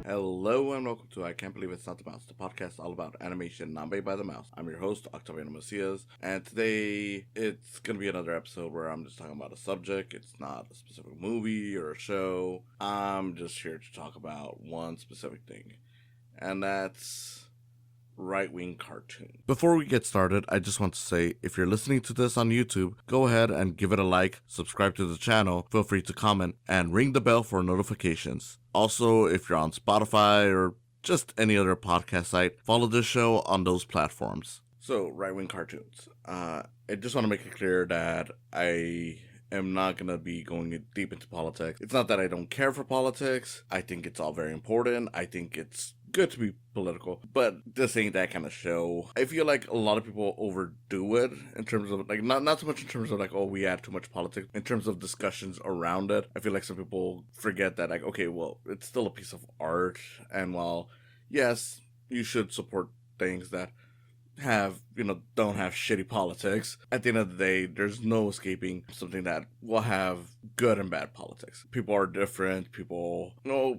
Hello and welcome to I Can't Believe It's Not the Mouse, the podcast all about animation not made by the mouse. I'm your host, Octaviano, and today it's going to be another episode where I'm just talking about a subject. It's not a specific movie or a show. I'm just here to talk about one specific thing, and that's right-wing cartoon. Before we get started, I just want to say, if you're listening to this on YouTube, go ahead and give it a like, subscribe to the channel, feel free to comment, and ring the bell for notifications. Also, if you're on Spotify or just any other podcast site, follow this show on those platforms. So, right-wing cartoons. I just want to make it clear that I am not going to be going deep into politics. It's not that I don't care for politics. I think it's all very important. I think it's good to be political, but this ain't that kind of show. I feel like a lot of people overdo it in terms of, like, not so much in terms of, like, oh, we add too much politics. In terms of discussions around it, I feel like some people forget that, like, okay, well, it's still a piece of art, and while, yes, you should support things that don't have shitty politics. At the end of the day, there's no escaping something that will have good and bad politics. People are different. People,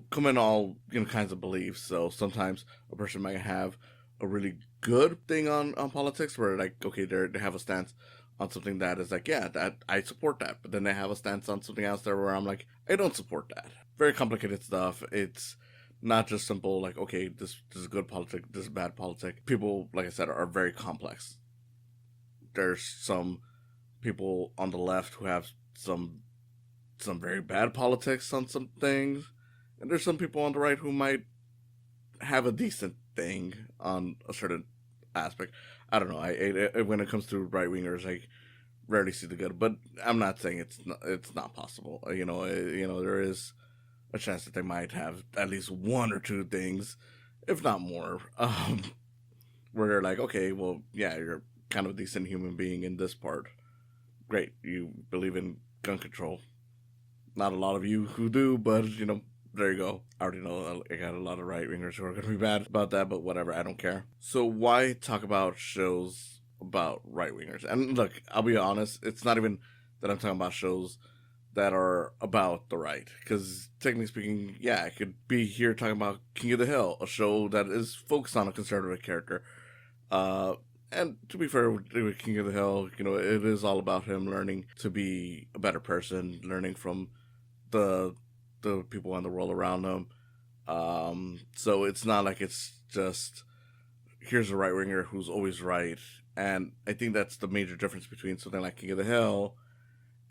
come in all, kinds of beliefs. So sometimes a person might have a really good thing on politics where, like, okay, they have a stance on something that is like, yeah, that I support that. But then they have a stance on something else there where I'm like, I don't support that. Very complicated stuff. It's not just simple, like, okay, this is good politics, this is bad politics. People, like I said, are very complex. There's some people on the left who have some very bad politics on some things, and there's some people on the right who might have a decent thing on a certain aspect. I don't know. I when it comes to right wingers, I rarely see the good, but I'm not saying it's not possible. There is a chance that they might have at least one or two things, if not more, where they're like, okay, well, yeah, you're kind of a decent human being in this part. Great, you believe in gun control. Not a lot of you who do, but, there you go. I already know I got a lot of right-wingers who are going to be bad about that, but whatever, I don't care. So why talk about shows about right-wingers? And look, I'll be honest, it's not even that I'm talking about shows that are about the right, because technically speaking, yeah, I could be here talking about King of the Hill, a show that is focused on a conservative character, and to be fair with King of the Hill, it is all about him learning to be a better person, learning from the people in the world around him. So it's not like it's just here's a right winger who's always right, and I think that's the major difference between something like King of the Hill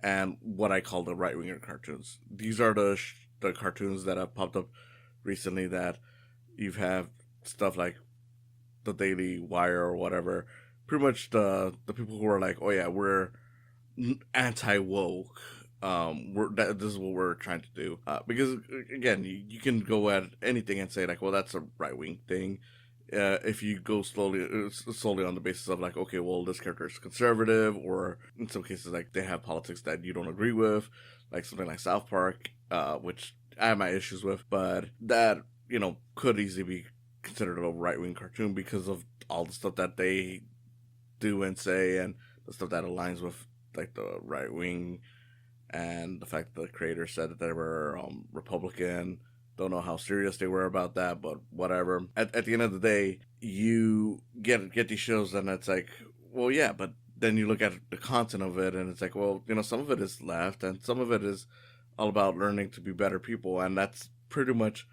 and what I call the right-winger cartoons. These are the cartoons that have popped up recently that you have stuff like the Daily Wire or whatever. Pretty much the people who are like, oh yeah, we're anti-woke. This is what we're trying to do. Because again, you can go at anything and say like, well, that's a right-wing thing. If you go solely on the basis of like, okay, well, this character is conservative, or in some cases, like, they have politics that you don't agree with, like something like South Park, which I have my issues with, but that, could easily be considered a right-wing cartoon because of all the stuff that they do and say, and the stuff that aligns with, like, the right-wing, and the fact that the creator said that they were Republican. Don't know how serious they were about that, but whatever. At the end of the day, you get these shows and it's like, well, yeah, but then you look at the content of it and it's like, well, some of it is left and some of it is all about learning to be better people. And that's pretty much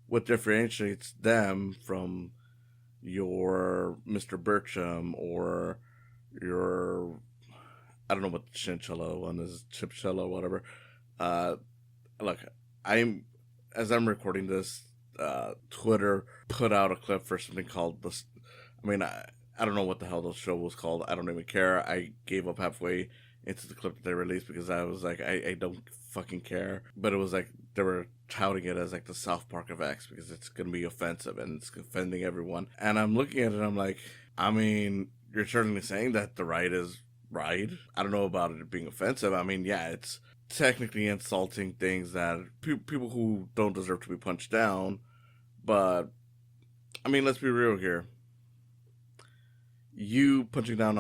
what differentiates them from your Mr. Bircham or your, I don't know what the chinchilla one is, chipchilla, whatever. Look, as I'm recording this, Twitter put out a clip for something called I don't know what the hell the show was called. I don't even care. I gave up halfway into the clip that they released because I was like, I don't fucking care. But it was like they were touting it as like the South Park of X because it's going to be offensive and it's offending everyone. And I'm looking at it and I'm like, I mean, you're certainly saying that the right is right. I don't know about it being offensive. I mean, yeah, it's technically insulting things that people who don't deserve to be punched down, but I mean, let's be real here. You punching down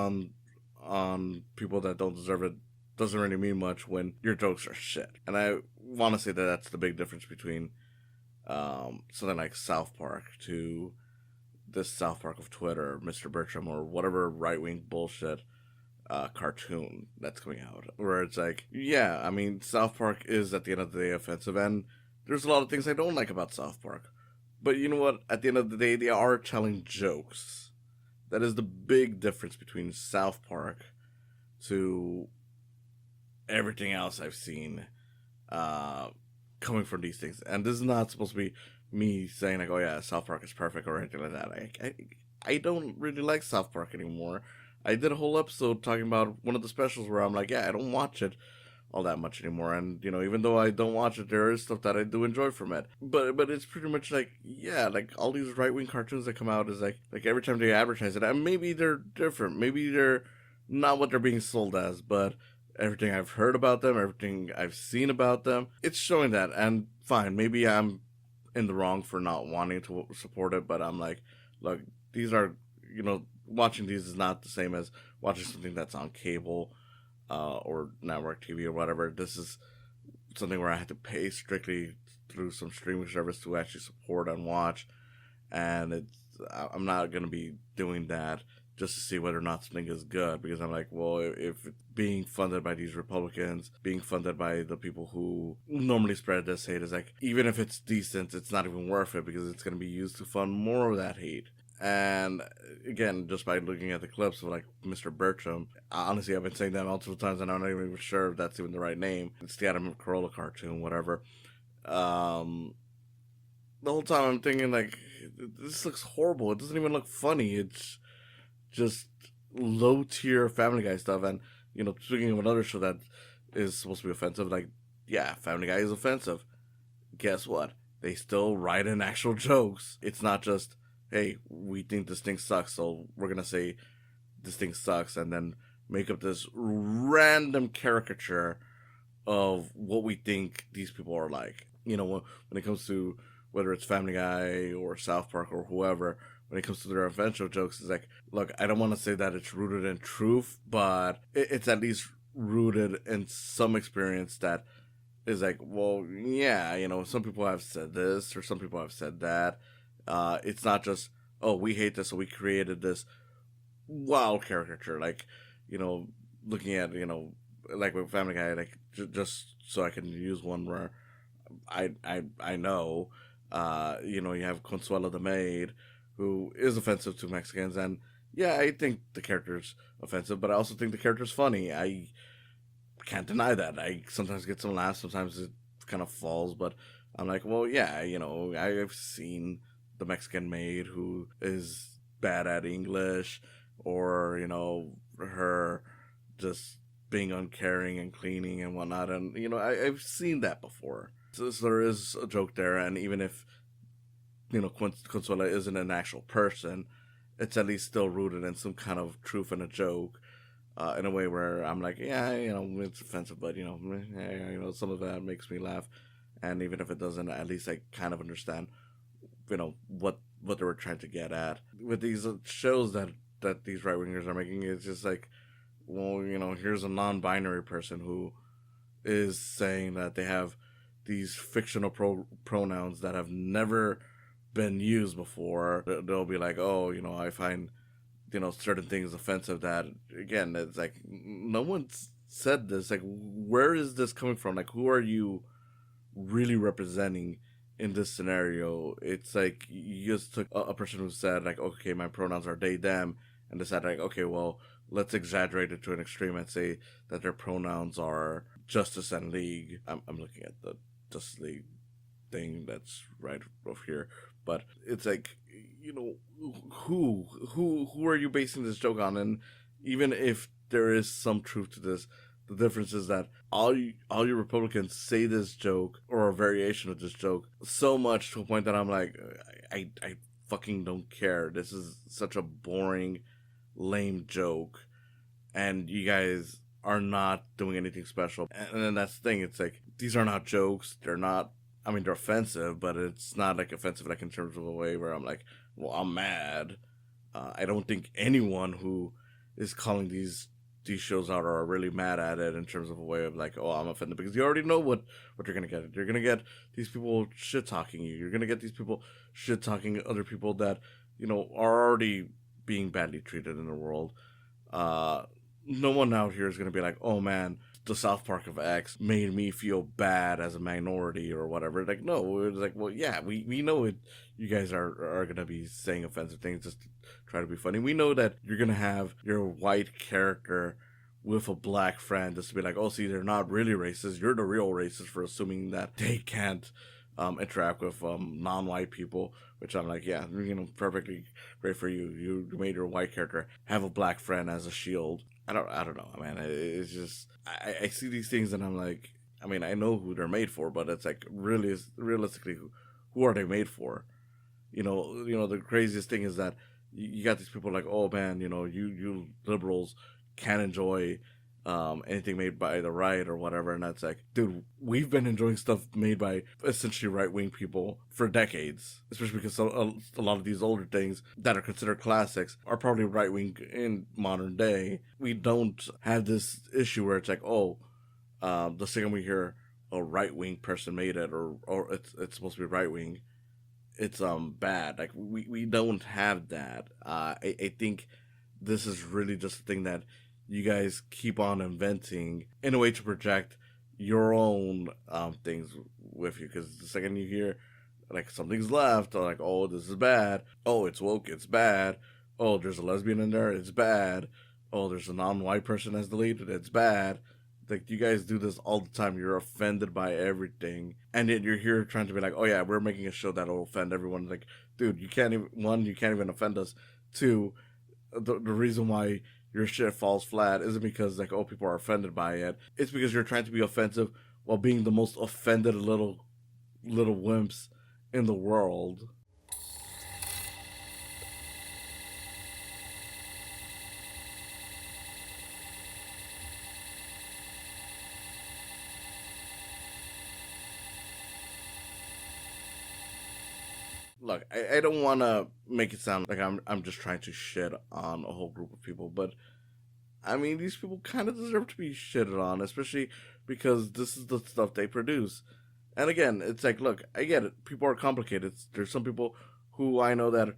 on people that don't deserve it doesn't really mean much when your jokes are shit. And I want to say that that's the big difference between something like South Park to this South Park of Twitter, Mr. Bertram, or whatever right wing bullshit cartoon that's coming out, where it's like, yeah, I mean, South Park is at the end of the day offensive, and there's a lot of things I don't like about South Park. But you know what? At the end of the day, they are telling jokes. That is the big difference between South Park to everything else I've seen coming from these things. And this is not supposed to be me saying like, oh yeah, South Park is perfect or anything like that. I don't really like South Park anymore. I did a whole episode talking about one of the specials where I'm like, yeah, I don't watch it all that much anymore, and you know, even though I don't watch it, there is stuff that I do enjoy from it. But it's pretty much like, yeah, like all these right wing cartoons that come out is like every time they advertise it, and maybe they're different, maybe they're not what they're being sold as, but everything I've heard about them, everything I've seen about them, it's showing that. And fine, maybe I'm in the wrong for not wanting to support it, but I'm like, look, these are, you know, watching these is not the same as watching something that's on cable or network TV or whatever. This is something where I had to pay strictly through some streaming service to actually support and watch, and I'm not going to be doing that just to see whether or not something is good, because I'm like, well, if it's being funded by these Republicans, being funded by the people who normally spread this hate, is like, even if it's decent, it's not even worth it, because it's going to be used to fund more of that hate. And again, just by looking at the clips of like Mr. Bertram, honestly, I've been saying that multiple times, and I'm not even sure if that's even the right name. It's the Adam Carolla cartoon, whatever. The whole time I'm thinking like, this looks horrible. It doesn't even look funny. It's just low tier Family Guy stuff. And you know, speaking of another show that is supposed to be offensive, like, yeah, Family Guy is offensive. Guess what? They still write in actual jokes. It's not just, hey, we think this thing sucks, so we're gonna say this thing sucks, and then make up this random caricature of what we think these people are like. You know, when it comes to whether it's Family Guy or South Park or whoever, when it comes to their eventual jokes, it's like, look, I don't want to say that it's rooted in truth, but it's at least rooted in some experience that is like, well, yeah, you know, some people have said this or some people have said that. It's not just, oh, we hate this, so we created this wild caricature. Like, you know, looking at, you know, like with Family Guy, like, just so I can use one where I know, you know, you have Consuelo the maid, who is offensive to Mexicans, and yeah, I think the character's offensive, but I also think the character's funny. I can't deny that. I sometimes get some laughs, sometimes it kind of falls, but I'm like, well, yeah, you know, I've seen the Mexican maid who is bad at English, or, you know, her just being uncaring and cleaning and whatnot, and, you know, I've seen that before. So there is a joke there, and even if, you know, Consuela isn't an actual person, it's at least still rooted in some kind of truth and a joke, in a way where I'm like, yeah, you know, it's offensive, but, you know, some of that makes me laugh, and even if it doesn't, at least I kind of understand, you know, what they were trying to get at with these shows that these right wingers are making. It's just like, well, you know, here's a non-binary person who is saying that they have these fictional pronouns that have never been used before. They'll be like, oh, you know, I find, you know, certain things offensive. That, again, it's like, no one's said this. Like, where is this coming from? Like, who are you really representing in this scenario? It's like you just took a person who said like, okay, my pronouns are they, them, and decided like, okay, well, let's exaggerate it to an extreme and say that their pronouns are Justice and League. I'm looking at the Justice League thing that's right over here, but it's like, you know, who are you basing this joke on? And even if there is some truth to this, the difference is that all you Republicans say this joke or a variation of this joke so much to a point that I'm like, I fucking don't care. This is such a boring, lame joke, and you guys are not doing anything special. And then that's the thing. It's like, these are not jokes. They're not. I mean, they're offensive, but it's not like offensive like in terms of a way where I'm like, well, I'm mad. I don't think anyone who is calling these these shows out are really mad at it in terms of a way of like, oh, I'm offended, because you already know what you're gonna get. You're gonna get these people shit talking you. You're gonna get these people shit talking other people that are already being badly treated in the world. No one out here is gonna be like, oh man, the South Park of X made me feel bad as a minority or whatever. Like, no, it's like, well, yeah, we know it. You guys are gonna be saying offensive things just to try to be funny. We know that you're gonna have your white character with a black friend just to be like, oh, see, they're not really racist. You're the real racist for assuming that they can't interact with non-white people. Which I'm like, yeah, perfectly great for you. You made your white character have a black friend as a shield. I don't know, man. It's just I see these things and I'm like, I mean, I know who they're made for, but it's like, really, realistically, who are they made for? The craziest thing is that you got these people like, oh man, you liberals can't enjoy anything made by the right or whatever, and that's like, dude, we've been enjoying stuff made by essentially right-wing people for decades, especially because a lot of these older things that are considered classics are probably right-wing in modern day. We don't have this issue where it's like, oh, the second we hear a right-wing person made it, or it's supposed to be right-wing, it's bad. Like, we don't have that. I think this is really just a thing that you guys keep on inventing in a way to project your own things with you. Because the second you hear like something's left, or like, oh, this is bad, oh, it's woke, it's bad, oh, there's a lesbian in there, it's bad, oh, there's a non-white person as the lead, it's bad. Like, you guys do this all the time. You're offended by everything, and yet you're here trying to be like, oh yeah, we're making a show that'll offend everyone. Like, dude, you can't even offend us. Two, the reason why your shit falls flat isn't because like, oh, people are offended by it. It's because you're trying to be offensive while being the most offended little wimps in the world. Look, I don't want to make it sound like I'm just trying to shit on a whole group of people, but I mean, these people kind of deserve to be shitted on, especially because this is the stuff they produce. And again, it's like, look, I get it. People are complicated. There's some people who I know that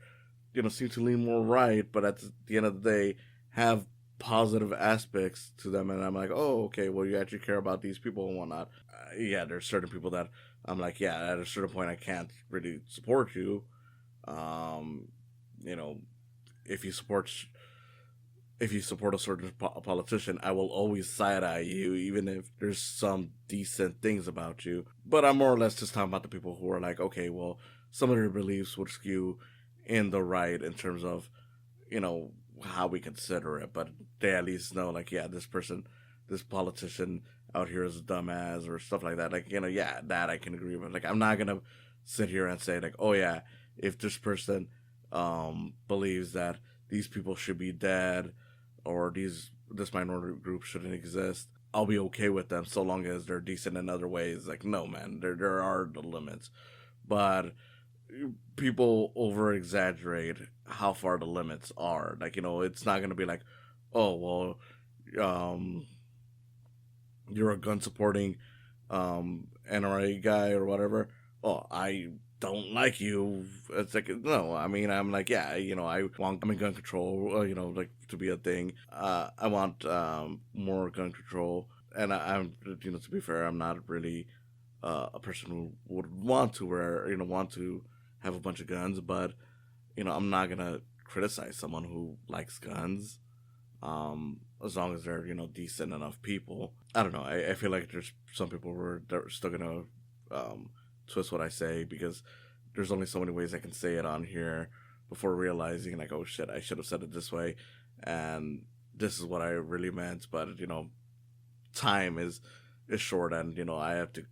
seem to lean more right, but at the end of the day, have positive aspects to them, and I'm like, oh, okay, well, you actually care about these people and whatnot. Yeah, there's certain people that I'm like, yeah, at a certain point, I can't really support you. Um, you know, if you support a certain politician, I will always side eye you, even if there's some decent things about you. But I'm more or less just talking about the people who are like, okay, well, some of their beliefs would skew in the right in terms of, how we consider it. But they at least know, like, yeah, this politician out here is a dumbass or stuff like that. Like, yeah, that I can agree with. Like, I'm not going to sit here and say, like, oh, yeah, if this person believes that these people should be dead, or this minority group shouldn't exist, I'll be okay with them so long as they're decent in other ways. Like, no, man, there are the limits. But people over exaggerate how far the limits are. Like, it's not gonna be like, oh, well, you're a gun supporting NRA guy or whatever. Oh, I don't like you. It's like, no, I mean, I'm like, yeah, I'm in gun control, like, to be a thing. I want more gun control, and I'm, to be fair, I'm not really a person who would want to have a bunch of guns, but I'm not gonna criticize someone who likes guns, as long as they're decent enough people. I don't know. I feel like there's some people who are they're still gonna twist what I say, because there's only so many ways I can say it on here before realizing, like, oh shit, I should have said it this way, and this is what I really meant. But time is short, and I have to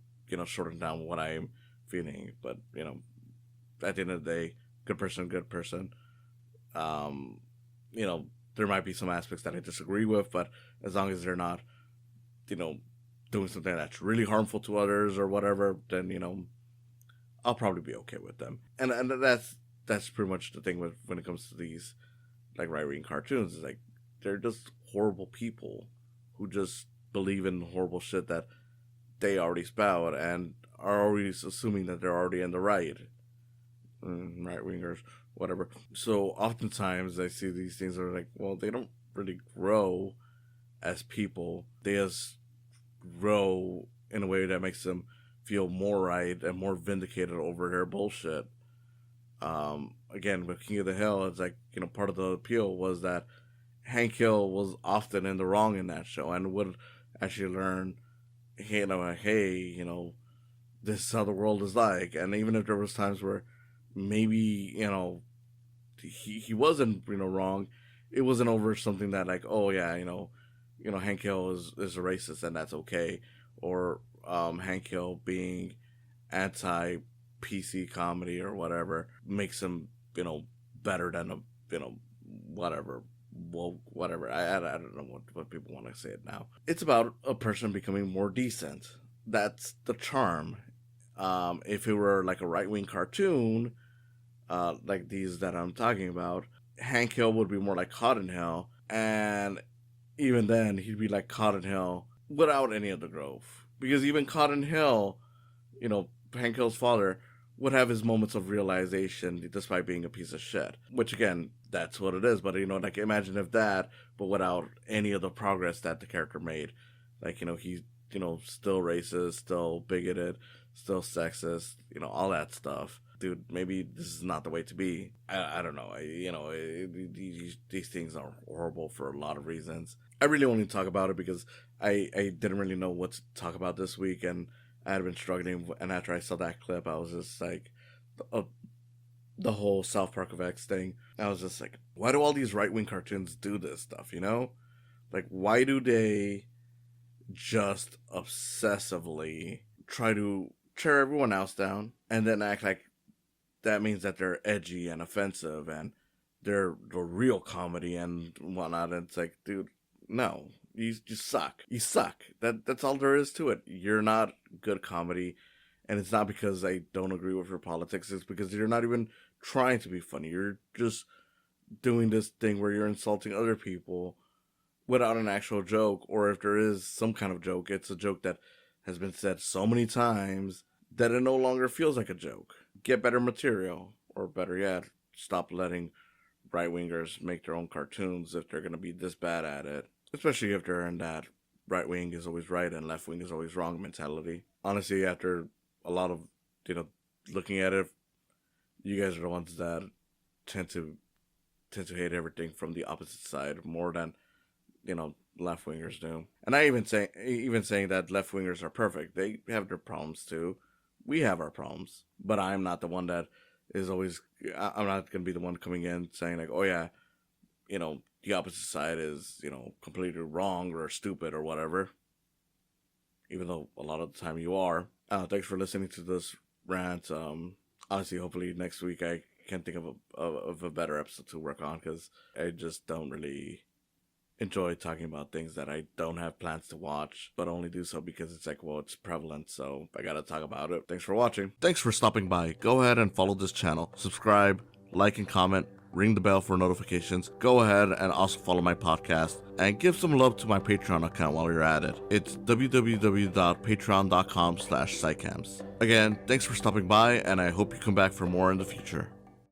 shorten down what I'm feeling. But at the end of the day, good person. Um, there might be some aspects that I disagree with, but as long as they're not, doing something that's really harmful to others or whatever, then I'll probably be okay with them. And that's pretty much the thing with when it comes to these like right wing cartoons. Is like, they're just horrible people who just believe in horrible shit that they already spout and are always assuming that they're already in the right. Right wingers, whatever. So oftentimes I see these things that are like, well, they don't really grow as people. They just grow in a way that makes them feel more right and more vindicated over their bullshit. Again, with King of the Hill, it's like, part of the appeal was that Hank Hill was often in the wrong in that show and would actually learn, hey, this is how the world is like. And even if there was times where maybe, he wasn't, wrong, it wasn't over something that like, oh yeah, Hank Hill is a racist and that's okay. Or Hank Hill being anti-PC comedy or whatever makes him, better than whatever. Well, whatever. I don't know what people want to say it now. It's about a person becoming more decent. That's the charm. If it were like a right-wing cartoon, like these that I'm talking about, Hank Hill would be more like Cotton Hill, and even then he'd be like Cotton Hill without any of the growth. Because even Cotton Hill, Hank Hill's father, would have his moments of realization despite being a piece of shit. Which again, that's what it is. But like imagine if that, but without any of the progress that the character made. Like, he's still racist, still bigoted, still sexist, all that stuff. Dude, maybe this is not the way to be. I don't know. These things are horrible for a lot of reasons. I really only talk about it because I didn't really know what to talk about this week, and I had been struggling. And after I saw that clip, I was just like, the whole South Park of X thing. I was just like, why do all these right-wing cartoons do this stuff, Like, why do they just obsessively try to tear everyone else down and then act like that means that they're edgy and offensive and they're the real comedy and whatnot? And it's like, dude, no, you suck. You suck. That's all there is to it. You're not good comedy, and it's not because I don't agree with your politics. It's because you're not even trying to be funny. You're just doing this thing where you're insulting other people without an actual joke, or if there is some kind of joke, it's a joke that has been said so many times that it no longer feels like a joke. Get better material, or better yet, stop letting right-wingers make their own cartoons if they're going to be this bad at it. Especially if they're in that right-wing is always right and left-wing is always wrong mentality. Honestly, after a lot of, looking at it, you guys are the ones that tend to hate everything from the opposite side more than, left-wingers do. And I even saying that left-wingers are perfect. They have their problems too. We have our problems. But I'm not the one that is always, I'm not going to be the one coming in saying like, oh yeah, the opposite side is, completely wrong or stupid or whatever. Even though a lot of the time you are. Thanks for listening to this rant. Honestly, hopefully next week I can think of a better episode to work on, because I just don't really enjoy talking about things that I don't have plans to watch, but only do so because it's like, well, it's prevalent, so I gotta talk about it. Thanks for watching. Thanks for stopping by. Go ahead and follow this channel. Subscribe, like and comment. Ring the bell for notifications. Go ahead and also follow my podcast and give some love to my Patreon account while you're at it. It's www.patreon.com/saicams. Again, thanks for stopping by, and I hope you come back for more in the future.